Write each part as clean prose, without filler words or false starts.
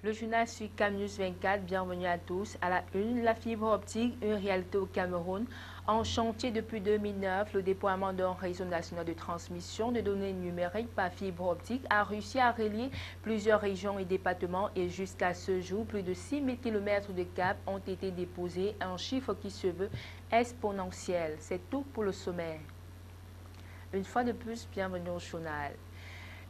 Le journal sur Camnews 24, bienvenue à tous. À la une, la fibre optique, une réalité au Cameroun. En chantier depuis 2009, le déploiement d'un réseau national de transmission de données numériques par fibre optique a réussi à relier plusieurs régions et départements et jusqu'à ce jour, plus de 6 000 km de câbles ont été déposés, un chiffre qui se veut exponentiel. C'est tout pour le sommaire. Une fois de plus, bienvenue au journal.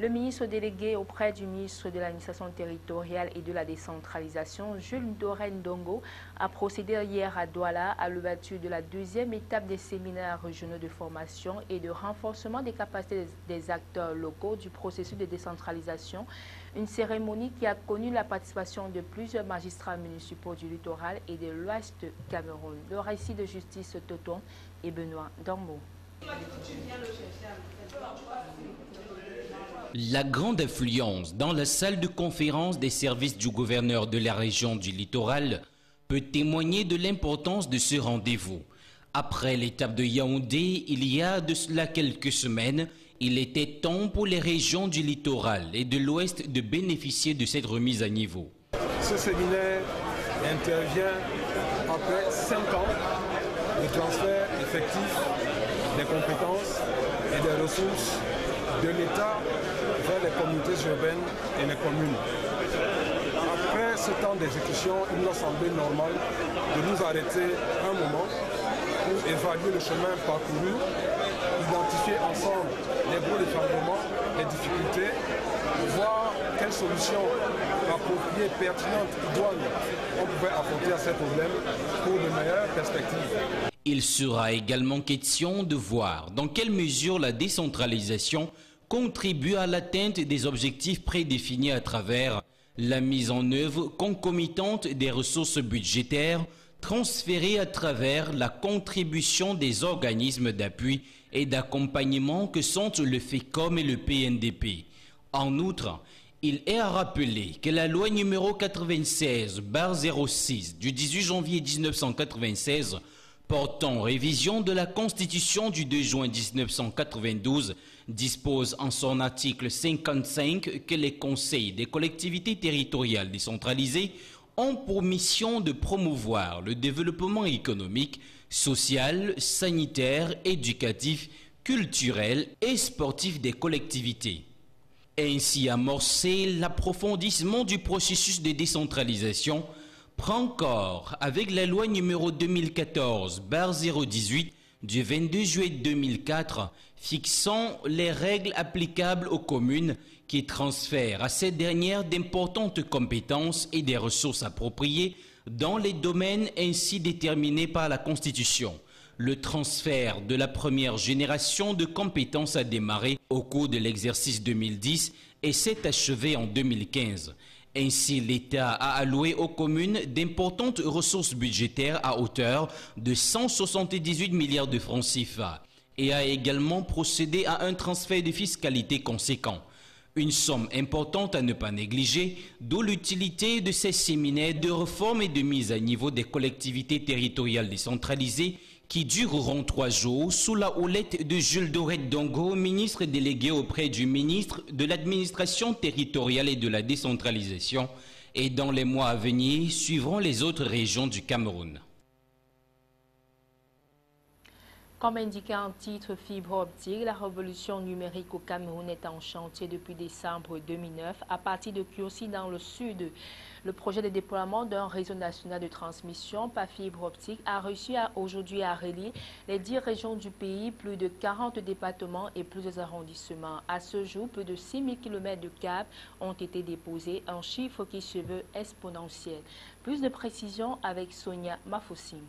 Le ministre délégué auprès du ministre de l'administration territoriale et de la décentralisation, Jules Ndoré-Ndongo, a procédé hier à Douala à l'ouverture de la deuxième étape des séminaires régionaux de formation et de renforcement des capacités des acteurs locaux du processus de décentralisation. Une cérémonie qui a connu la participation de plusieurs magistrats municipaux du littoral et de l'ouest du Cameroun. Le récit de Justice Toton et Benoît Dambo. La grande affluence dans la salle de conférence des services du gouverneur de la région du littoral peut témoigner de l'importance de ce rendez-vous. Après l'étape de Yaoundé, il y a de cela quelques semaines, il était temps pour les régions du littoral et de l'ouest de bénéficier de cette remise à niveau. Ce séminaire intervient après 5 ans de transfert effectif des compétences et des ressources de l'État vers les communautés urbaines et les communes. Après ce temps d'exécution, il nous a semblé normal de nous arrêter un moment pour évaluer le chemin parcouru, identifier ensemble les gros défaillements, les difficultés, voir quelles solutions appropriées, pertinentes, idoines on pouvait apporter à ces problèmes pour de meilleures perspectives. Il sera également question de voir dans quelle mesure la décentralisation contribue à l'atteinte des objectifs prédéfinis à travers la mise en œuvre concomitante des ressources budgétaires transférées à travers la contribution des organismes d'appui et d'accompagnement que sont le FECOM et le PNDP. En outre, il est à rappeler que la loi numéro 96/06 du 18 janvier 1996 portant révision de la Constitution du 2 juin 1992 dispose en son article 55 que les conseils des collectivités territoriales décentralisées ont pour mission de promouvoir le développement économique, social, sanitaire, éducatif, culturel et sportif des collectivités. Ainsi amorcé, l'approfondissement du processus de décentralisation prend corps avec la loi numéro 2014/018 du 22 juillet 2004 fixant les règles applicables aux communes qui transfèrent à ces dernières d'importantes compétences et des ressources appropriées dans les domaines ainsi déterminés par la Constitution. Le transfert de la première génération de compétences a démarré au cours de l'exercice 2010 et s'est achevé en 2015. Ainsi, l'État a alloué aux communes d'importantes ressources budgétaires à hauteur de 178 milliards de francs CFA et a également procédé à un transfert de fiscalité conséquent. Une somme importante à ne pas négliger, d'où l'utilité de ces séminaires de réforme et de mise à niveau des collectivités territoriales décentralisées qui dureront 3 jours sous la houlette de Jules Ndoré-Ndongo, ministre délégué auprès du ministre de l'administration territoriale et de la décentralisation, et dans les mois à venir suivront les autres régions du Cameroun. Comme indiqué en titre fibre optique, la révolution numérique au Cameroun est en chantier depuis décembre 2009 à partir de Kiosi dans le sud. Le projet de déploiement d'un réseau national de transmission par fibre optique a réussi aujourd'hui à relier les 10 régions du pays, plus de 40 départements et plusieurs arrondissements. À ce jour, plus de 6 000 km de câbles ont été déposés, un chiffre qui se veut exponentiel. Plus de précisions avec Sonia Mafossim.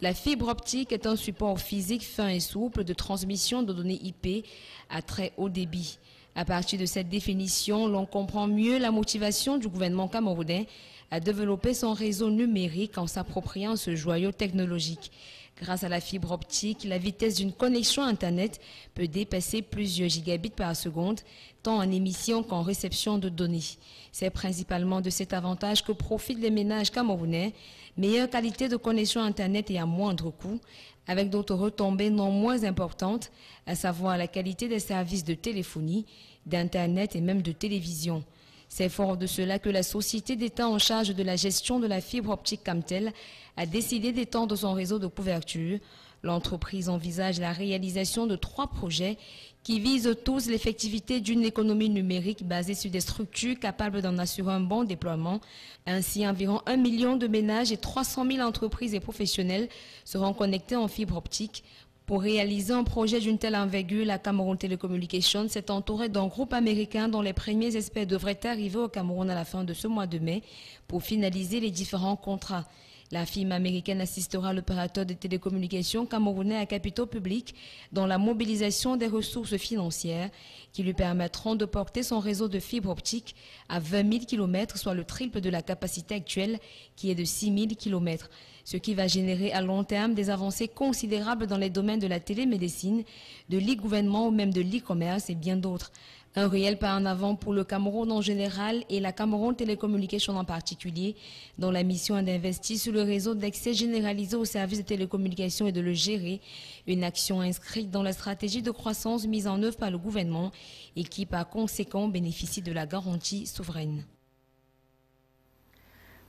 La fibre optique est un support physique fin et souple de transmission de données IP à très haut débit. À partir de cette définition, l'on comprend mieux la motivation du gouvernement camerounais à développer son réseau numérique en s'appropriant ce joyau technologique. Grâce à la fibre optique, la vitesse d'une connexion Internet peut dépasser plusieurs gigabits par seconde, tant en émission qu'en réception de données. C'est principalement de cet avantage que profitent les ménages camerounais, meilleure qualité de connexion Internet et à moindre coût, avec d'autres retombées non moins importantes, à savoir la qualité des services de téléphonie, d'Internet et même de télévision. C'est fort de cela que la société d'État en charge de la gestion de la fibre optique Camtel a décidé d'étendre son réseau de couverture. L'entreprise envisage la réalisation de 3 projets qui visent tous l'effectivité d'une économie numérique basée sur des structures capables d'en assurer un bon déploiement. Ainsi, environ 1 million de ménages et 300 000 entreprises et professionnels seront connectés en fibre optique. Pour réaliser un projet d'une telle envergure, la Cameroun Telecommunications s'est entourée d'un groupe américain dont les premiers experts devraient arriver au Cameroun à la fin de ce mois de mai pour finaliser les différents contrats. La firme américaine assistera l'opérateur de télécommunications camerounais à capitaux publics dans la mobilisation des ressources financières qui lui permettront de porter son réseau de fibre optique à 20 000 km, soit le triple de la capacité actuelle qui est de 6 000 km. Ce qui va générer à long terme des avancées considérables dans les domaines de la télémédecine, de l'e-gouvernement ou même de l'e-commerce et bien d'autres. Un réel pas en avant pour le Cameroun en général et la Cameroun Telecommunications en particulier, dont la mission est d'investir sur le réseau d'accès généralisé aux services de télécommunications et de le gérer, une action inscrite dans la stratégie de croissance mise en œuvre par le gouvernement et qui par conséquent bénéficie de la garantie souveraine.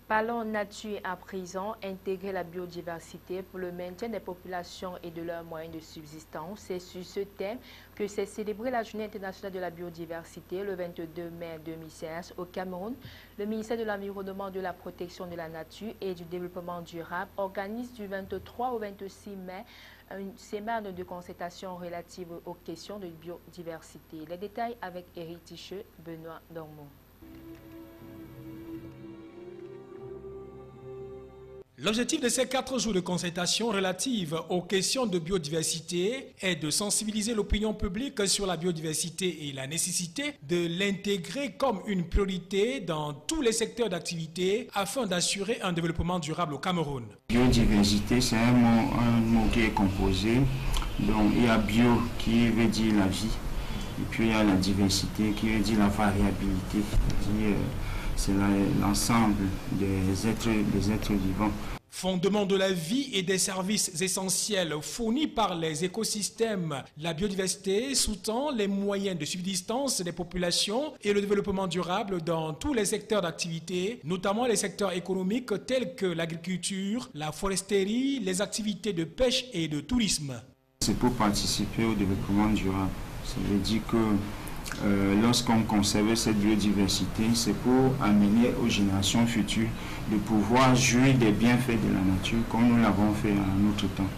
Parlons nature à présent, intégrer la biodiversité pour le maintien des populations et de leurs moyens de subsistance. C'est sur ce thème que s'est célébrée la Journée internationale de la biodiversité le 22 mai 2016 au Cameroun. Le ministère de l'Environnement, de la Protection de la Nature et du Développement durable organise du 23 au 26 mai une semaine de concertation relative aux questions de biodiversité. Les détails avec Éric Ticheux, Benoît Dormont. L'objectif de ces 4 jours de concertation relative aux questions de biodiversité est de sensibiliser l'opinion publique sur la biodiversité et la nécessité de l'intégrer comme une priorité dans tous les secteurs d'activité afin d'assurer un développement durable au Cameroun. Biodiversité, c'est un mot qui est composé. Donc il y a bio qui veut dire la vie, et puis il y a la diversité qui veut dire la variabilité. C'est l'ensemble des êtres vivants. Fondement de la vie et des services essentiels fournis par les écosystèmes, la biodiversité sous-tend les moyens de subsistance des populations et le développement durable dans tous les secteurs d'activité, notamment les secteurs économiques tels que l'agriculture, la foresterie, les activités de pêche et de tourisme. C'est pour participer au développement durable. Ça veut dire que lorsqu'on conserve cette biodiversité, c'est pour amener aux générations futures de pouvoir jouir des bienfaits de la nature comme nous l'avons fait à notre temps.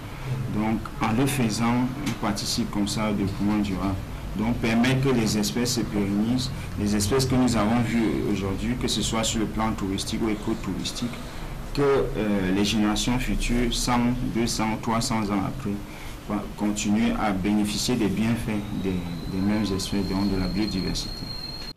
Donc en le faisant, on participe comme ça au développement durable. Donc permet que les espèces se pérennisent, les espèces que nous avons vues aujourd'hui, que ce soit sur le plan touristique ou écotouristique, que les générations futures, 100, 200, 300 ans après, continuer à bénéficier des bienfaits des mêmes espèces, donc de la biodiversité.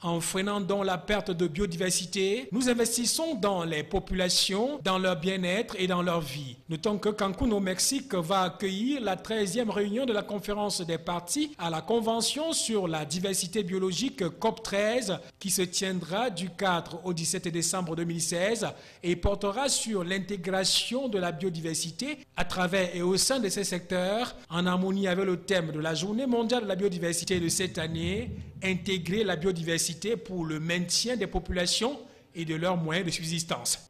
En freinant donc la perte de biodiversité, nous investissons dans les populations, dans leur bien-être et dans leur vie. Notons que Cancún au Mexique va accueillir la 13e réunion de la conférence des parties à la Convention sur la diversité biologique COP13 qui se tiendra du 4 au 17 décembre 2016 et portera sur l'intégration de la biodiversité à travers et au sein de ces secteurs en harmonie avec le thème de la Journée mondiale de la biodiversité de cette année, intégrer la biodiversité pour le maintien des populations et de leurs moyens de subsistance.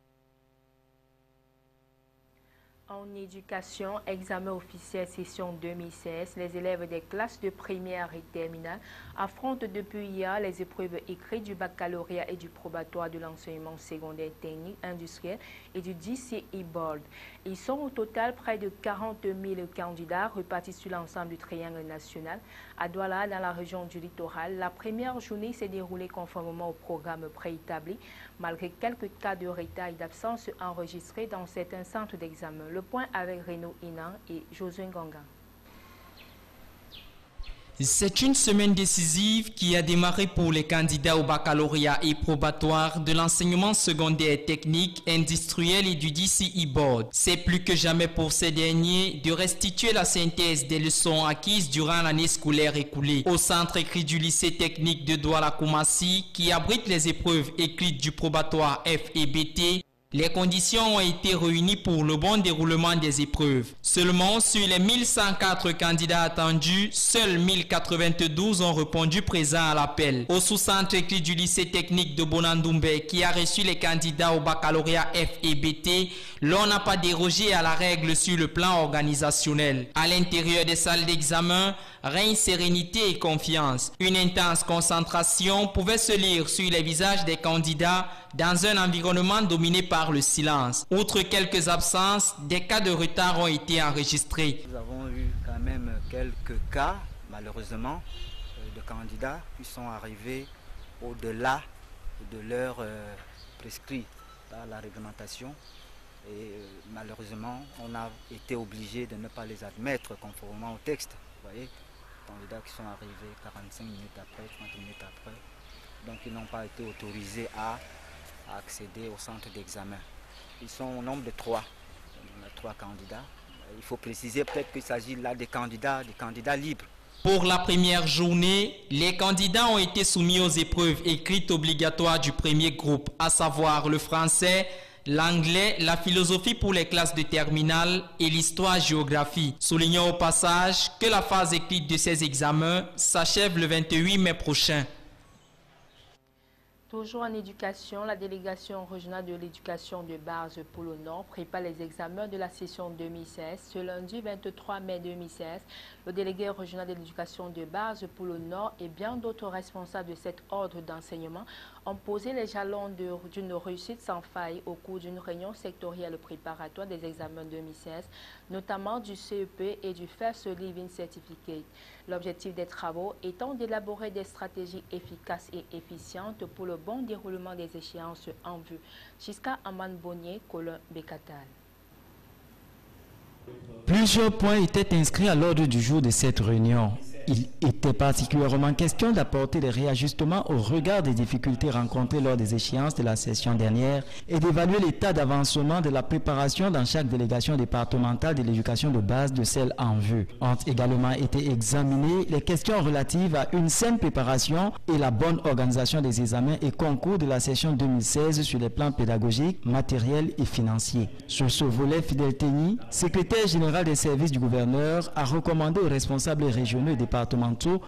En éducation, examen officiel session 2016, les élèves des classes de première et terminale affrontent depuis hier les épreuves écrites du baccalauréat et du probatoire de l'enseignement secondaire technique, industriel et du DCE Board. Ils sont au total près de 40 000 candidats repartis sur l'ensemble du triangle national. À Douala, dans la région du littoral, la première journée s'est déroulée conformément au programme préétabli, malgré quelques cas de retard et d'absence enregistrés dans certains centres d'examen. Le point avec Renaud Inan et Josué Ganga. C'est une semaine décisive qui a démarré pour les candidats au baccalauréat et probatoire de l'enseignement secondaire technique, industriel et du DCE Board. C'est plus que jamais pour ces derniers de restituer la synthèse des leçons acquises durant l'année scolaire écoulée. Au centre écrit du lycée technique de Douala-Koumassi, qui abrite les épreuves écrites du probatoire F et BT, Les conditions ont été réunies pour le bon déroulement des épreuves. Seulement, sur les 1104 candidats attendus, seuls 1092 ont répondu présent à l'appel. Au sous-centre écrit du lycée technique de Bonandoumbé, qui a reçu les candidats au baccalauréat F et BT, l'on n'a pas dérogé à la règle sur le plan organisationnel. À l'intérieur des salles d'examen, règne sérénité et confiance. Une intense concentration pouvait se lire sur les visages des candidats dans un environnement dominé par le silence. Outre quelques absences, des cas de retard ont été enregistrés. Nous avons eu quand même quelques cas, malheureusement, de candidats qui sont arrivés au-delà de l'heure prescrite par la réglementation. Et malheureusement, on a été obligé de ne pas les admettre conformément au texte. Vous voyez, candidats qui sont arrivés 45 minutes après, 30 minutes après. Donc ils n'ont pas été autorisés à accéder au centre d'examen. Ils sont au nombre de 3. On a 3 candidats. Il faut préciser peut-être qu'il s'agit là des candidats libres. Pour la première journée, les candidats ont été soumis aux épreuves écrites obligatoires du premier groupe, à savoir le français, l'anglais, la philosophie pour les classes de terminale et l'histoire-géographie. Soulignons au passage que la phase écrite de ces examens s'achève le 28 mai prochain. Toujours en éducation, la délégation régionale de l'éducation de base Pôle Nord prépare les examens de la session 2016. Ce lundi 23 mai 2016, le délégué régional de l'éducation de base Pôle Nord et bien d'autres responsables de cet ordre d'enseignement ont posé les jalons d'une réussite sans faille au cours d'une réunion sectorielle préparatoire des examens 2016, notamment du CEP et du First Living Certificate. L'objectif des travaux étant d'élaborer des stratégies efficaces et efficientes pour le bon déroulement des échéances en vue. Jusqu'à Aman Bonnier, Colin Bekatal. Plusieurs points étaient inscrits à l'ordre du jour de cette réunion. Il était particulièrement question d'apporter des réajustements au regard des difficultés rencontrées lors des échéances de la session dernière et d'évaluer l'état d'avancement de la préparation dans chaque délégation départementale de l'éducation de base de celle en vue. Ont également été examinées les questions relatives à une saine préparation et la bonne organisation des examens et concours de la session 2016 sur les plans pédagogiques, matériels et financiers. Sur ce volet, Fidèle Tenny, secrétaire général des services du gouverneur, a recommandé aux responsables régionaux et départementaux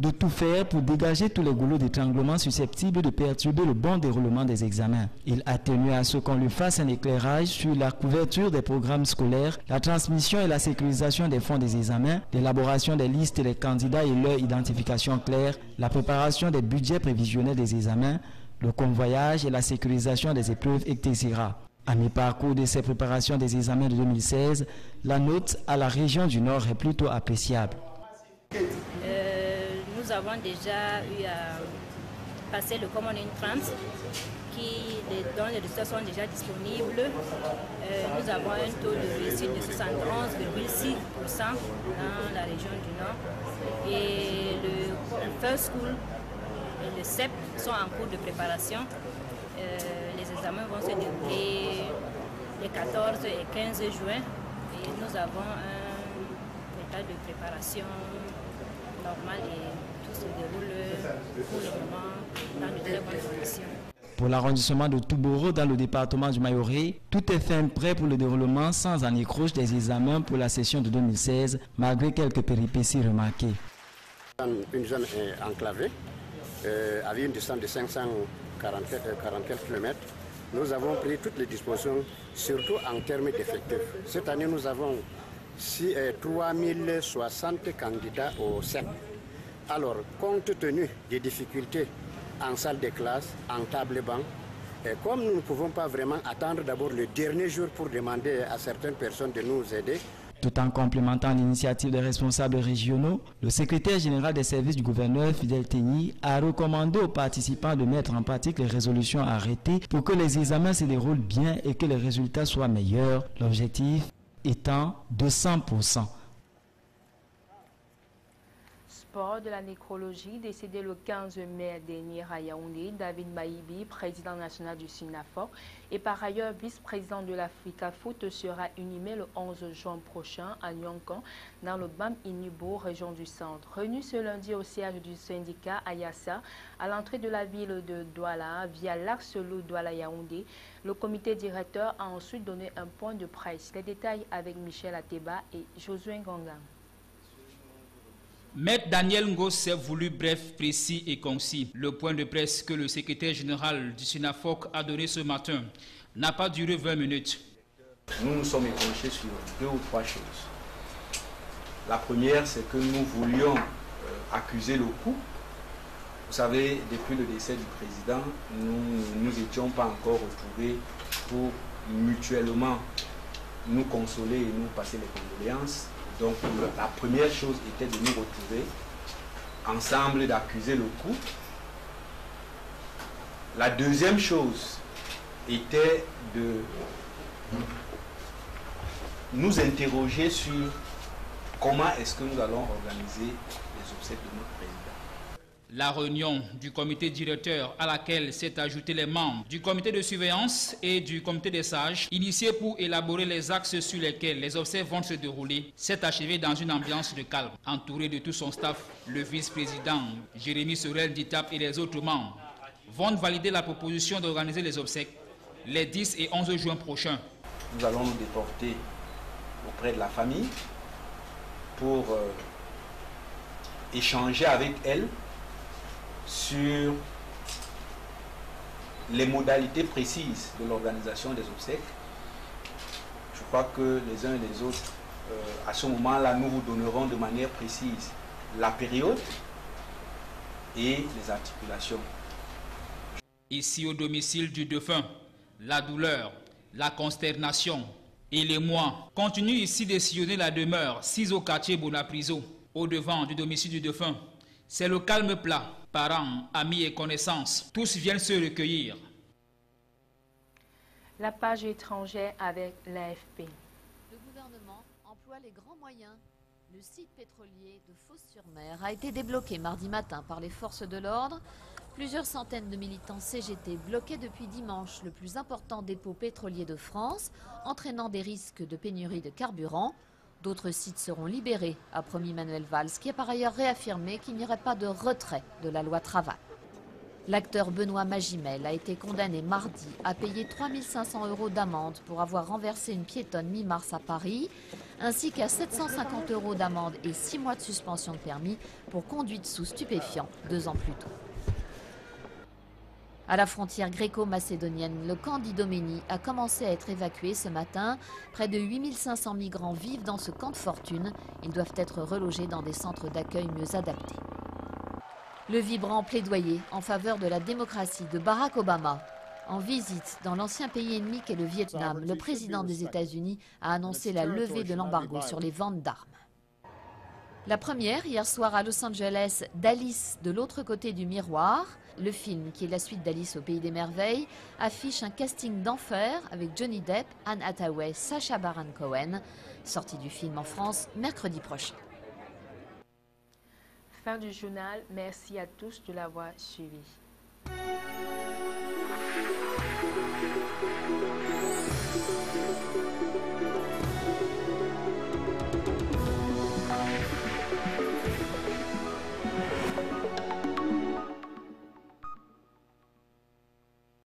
de tout faire pour dégager tous les goulots d'étranglement susceptibles de perturber le bon déroulement des examens. Il a tenu à ce qu'on lui fasse un éclairage sur la couverture des programmes scolaires, la transmission et la sécurisation des fonds des examens, l'élaboration des listes des candidats et leur identification claire, la préparation des budgets prévisionnels des examens, le convoyage et la sécurisation des épreuves, etc. À mi-parcours de ces préparations des examens de 2016, la note à la région du Nord est plutôt appréciable. Nous avons déjà eu à passer le Common Entrance dont les résultats sont déjà disponibles. Nous avons un taux de réussite de 71,6% dans la région du Nord. Et le First School et le CEP sont en cours de préparation. Les examens vont se dérouler les 14 et 15 juin. Et nous avons un état de préparation normal et tout se déroule pour le moment dans de très bonnes conditions. Pour l'arrondissement de Touboro dans le département du Mayoré, tout est fait prêt pour le déroulement sans anicroche des examens pour la session de 2016, malgré quelques péripéties remarquées. Une zone enclavée, avec une distance de 540 km, nous avons pris toutes les dispositions, surtout en termes d'effectifs. Cette année, nous avons 3060 candidats au CEP. Alors, compte tenu des difficultés en salle de classe, en table-banc, et comme nous ne pouvons pas vraiment attendre d'abord le dernier jour pour demander à certaines personnes de nous aider, tout en complémentant l'initiative des responsables régionaux, le secrétaire général des services du gouverneur, Fidèle Tenny, a recommandé aux participants de mettre en pratique les résolutions arrêtées pour que les examens se déroulent bien et que les résultats soient meilleurs, l'objectif étant de 100%. sport, de la nécrologie, décédé le 15 mai dernier à Yaoundé, David Maïbi, président national du SINAFOC et par ailleurs vice-président de l'Africa Foot, sera inhumé le 11 juin prochain à Nyankan, dans le BAM Inibo, région du centre. Réuni ce lundi au siège du syndicat à Yassa, à l'entrée de la ville de Douala, via l'axe Douala-Yaoundé, le comité directeur a ensuite donné un point de presse. Les détails avec Michel Ateba et Josué Gangang. Maître Daniel Ngos s'est voulu bref, précis et concis. Le point de presse que le secrétaire général du SINAFOC a donné ce matin n'a pas duré 20 minutes. Nous nous sommes épanchés sur 2 ou 3 choses. La première, c'est que nous voulions accuser le coup. Vous savez, depuis le décès du président, nous n'étions pas encore retrouvés pour mutuellement nous consoler et nous passer les condoléances. Donc la première chose était de nous retrouver ensemble, d'accuser le coup. La deuxième chose était de nous interroger sur comment est-ce que nous allons organiser les obsèques de notre président. La réunion du comité directeur à laquelle s'est ajouté les membres du comité de surveillance et du comité des sages, initié pour élaborer les axes sur lesquels les obsèques vont se dérouler, s'est achevée dans une ambiance de calme. Entouré de tout son staff, le vice-président Jérémy Sorel Ditap et les autres membres vont valider la proposition d'organiser les obsèques les 10 et 11 juin prochains. Nous allons nous déporter auprès de la famille pour échanger avec elle sur les modalités précises de l'organisation des obsèques. Je crois que les uns et les autres, à ce moment-là, nous vous donnerons de manière précise la période et les articulations. Ici au domicile du défunt, la douleur, la consternation et l'émoi continuent ici de sillonner la demeure 6 au quartier Bonapriso, au devant du domicile du défunt. C'est le calme plat. Parents, amis et connaissances, tous viennent se recueillir. La page étrangère avec l'AFP. Le gouvernement emploie les grands moyens. Le site pétrolier de Fos-sur-Mer a été débloqué mardi matin par les forces de l'ordre. Plusieurs centaines de militants CGT bloquaient depuis dimanche le plus important dépôt pétrolier de France, entraînant des risques de pénurie de carburant. D'autres sites seront libérés, a promis Manuel Valls, qui a par ailleurs réaffirmé qu'il n'y aurait pas de retrait de la loi travail. L'acteur Benoît Magimel a été condamné mardi à payer 3 500 € d'amende pour avoir renversé une piétonne mi-mars à Paris, ainsi qu'à 750 € d'amende et 6 mois de suspension de permis pour conduite sous stupéfiants 2 ans plus tôt. À la frontière gréco-macédonienne, le camp d'Idomeni a commencé à être évacué ce matin. Près de 8 500 migrants vivent dans ce camp de fortune. Ils doivent être relogés dans des centres d'accueil mieux adaptés. Le vibrant plaidoyer en faveur de la démocratie de Barack Obama. En visite dans l'ancien pays ennemi qu'est le Vietnam, le président des États-Unis a annoncé la levée de l'embargo sur les ventes d'armes. La première, hier soir à Los Angeles, d'Alice de l'autre côté du miroir. Le film, qui est la suite d'Alice au Pays des Merveilles, affiche un casting d'enfer avec Johnny Depp, Anne Hathaway, Sacha Baron Cohen. Sortie du film en France mercredi prochain. Fin du journal. Merci à tous de l'avoir suivi.